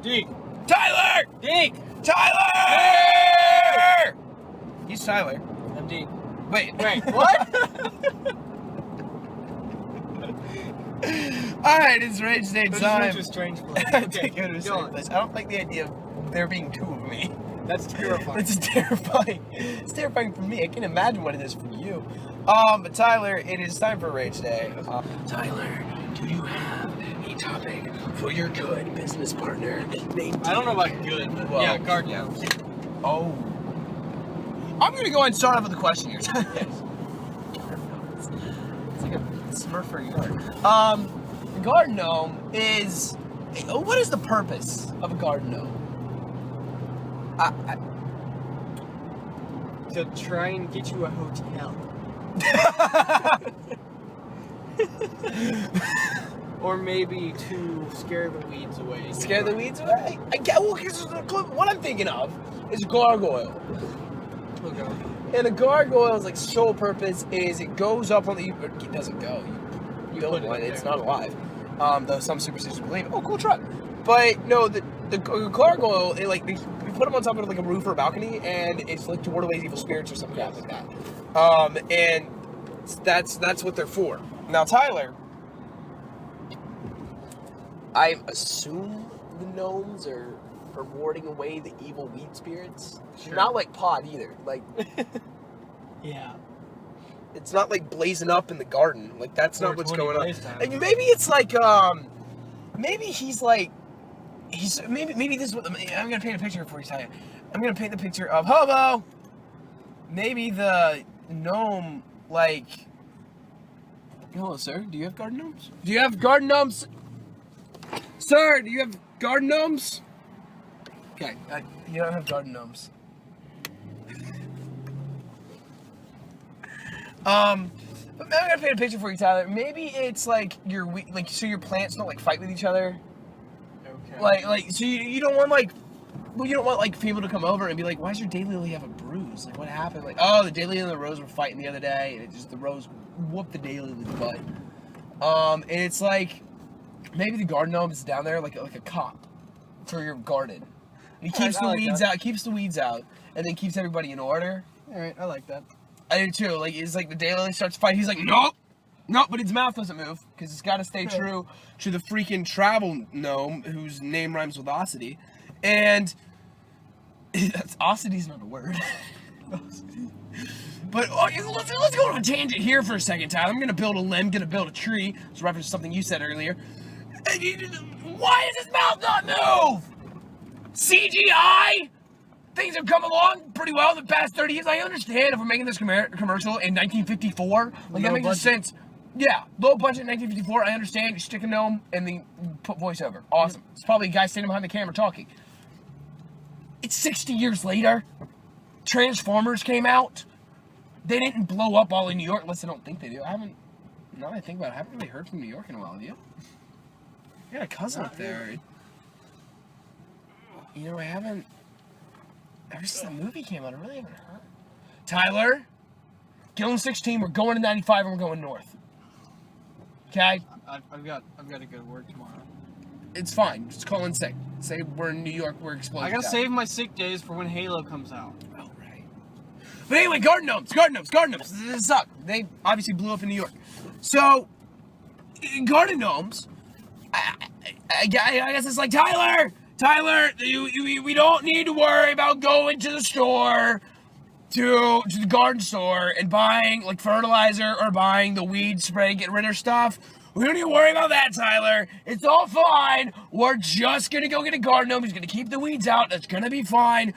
Deke. Tyler! Deke. Tyler! Hey! He's Tyler. I'm Deke. Wait, What? Alright, it's Rage Day That time. just went to a strange place. I Okay, take it to a go strange on. place. I don't like the idea of there being two of me. That's terrifying. It's terrifying. It's terrifying for me. I can imagine what it is for you. But Tyler, it is time for Rage Day. Tyler, do you have a topic for your good business partner named I don't know about good, but Well, yeah, guard gnomes. Oh. I'm going to go ahead and start off with a question here. It's like a Smurfer yard. A garden gnome is... What is the purpose of a garden gnome? To try and get you a hotel. Or maybe to scare the weeds away. Scare the weeds away? I get, well, because what I'm thinking of is gargoyle. Okay. And a gargoyle's like sole purpose is it goes up on the... It doesn't go. You build put it one, there. it's not alive. Though some superstitions believe, oh, cool truck. But no, the gargoyle, it like, we put them on top of like a roof or a balcony, and it's like to ward away evil spirits or something crap like that. And that's what they're for. Now, Tyler, I assume the gnomes are warding away the evil weed spirits. Sure. Not like pot either. Like, Yeah. it's not like blazing up in the garden. Like, that's not what's 420 going on. blaze time. And maybe it's like, maybe he's like, maybe this is what, I'm gonna paint a picture for you, Tyler. I'm gonna paint the picture of hobo. Maybe the gnome, like, hello, sir. Do you have garden gnomes? Do you have garden gnomes? Sir, do you have garden gnomes? Okay, you don't have garden gnomes. But I'm gonna paint a picture for you, Tyler. Maybe it's like so your plants don't like fight with each other. Okay. Like so you don't want like, well, you don't want like people to come over and be like, why does your daylily have a bruise? Like, what happened? Like, oh, the daylily and the rose were fighting the other day, and it just the rose whooped the daylily's butt. And it's like maybe the garden gnome is down there like a cop for your garden. He keeps the weeds out, keeps the weeds out, and then keeps everybody in order. All right, I like that. I do too. Like, it's like the daylily starts fighting. He's like, nope, but his mouth doesn't move because it's got to stay true to the freaking travel gnome whose name rhymes with Ossity, and Ossity's not a word. But let's go on a tangent here for a second, Tyler. I'm gonna build a limb, gonna build a tree. It's reference to something you said earlier. Why does his mouth not move? CGI? Things have come along pretty well in the past 30 years. I understand if we're making this commercial in 1954. Like, that makes sense. Yeah, low budget in 1954. I understand. You stick a gnome and then put voiceover. Awesome. It's probably a guy standing behind the camera talking. It's 60 years later. Transformers came out. They didn't blow up all in New York, unless I don't think they do. Now that I think about it, I haven't really heard from New York in a while, have you? I got a cousin up there. You know, I haven't... Ever since the movie came out, I really haven't heard. Tyler, get on 16. We're going to 95 and we're going north. Okay? I've got to go to work tomorrow. It's fine. Just call in sick. Say we're in New York. We're exploding. I gotta save my sick days for when Halo comes out. Oh, right. But anyway, garden gnomes. This suck. They obviously blew up in New York. So, garden gnomes. I guess it's like Tyler, we don't need to worry about going to the store, to the garden store and buying like fertilizer or buying the weed spray, get rid of stuff. We don't need to worry about that, Tyler. It's all fine. We're just gonna go get a garden gnome. He's gonna keep the weeds out. It's gonna be fine.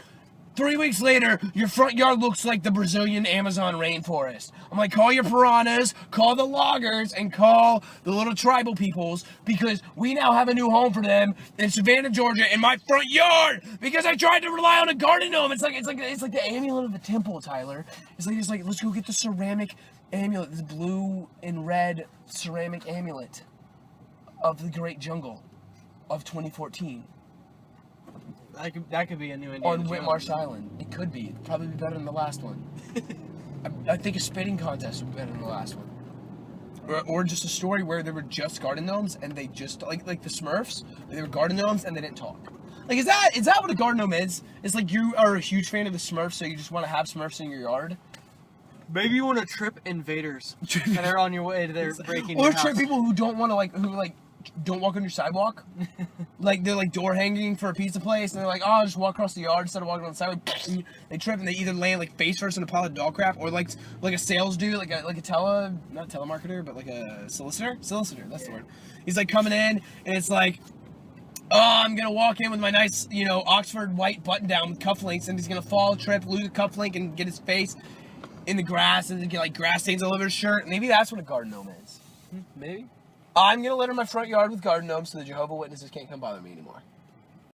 3 weeks later, your front yard looks like the Brazilian Amazon rainforest. I'm like, call your piranhas, call the loggers, and call the little tribal peoples, because we now have a new home for them in Savannah, Georgia, in my front yard, because I tried to rely on a garden gnome. It's like the amulet of the temple, Tyler. It's like let's go get the ceramic amulet, this blue and red ceramic amulet of the Great Jungle of 2014. That could be a new Indiana On Jones. Whitmarsh Island. It could be. It'd probably be better than the last one. I think a spitting contest would be better than the last one. Or just a story where there were just garden gnomes and they just, like the Smurfs, they were garden gnomes and they didn't talk. Like, is that what a garden gnome is? It's like you are a huge fan of the Smurfs, so you just want to have Smurfs in your yard? Maybe you want to trip invaders, and they're on your way to their breaking Or your trip house. people who don't want to, who don't walk on your sidewalk. Like, they're like door hanging for a pizza place, and they're like, oh, I'll just walk across the yard instead of walking on the sidewalk. They trip, and they either land like face first in a pile of dog crap, or like a sales dude, not a telemarketer, but like a solicitor, that's the word. He's like coming in, and it's like, oh, I'm gonna walk in with my nice, Oxford white button down with cufflinks, and he's gonna fall, trip, lose a cufflink, and get his face in the grass, and get like grass stains all over his shirt. Maybe that's what a garden gnome is. Maybe. I'm gonna litter my front yard with garden gnomes so the Jehovah's Witnesses can't come bother me anymore.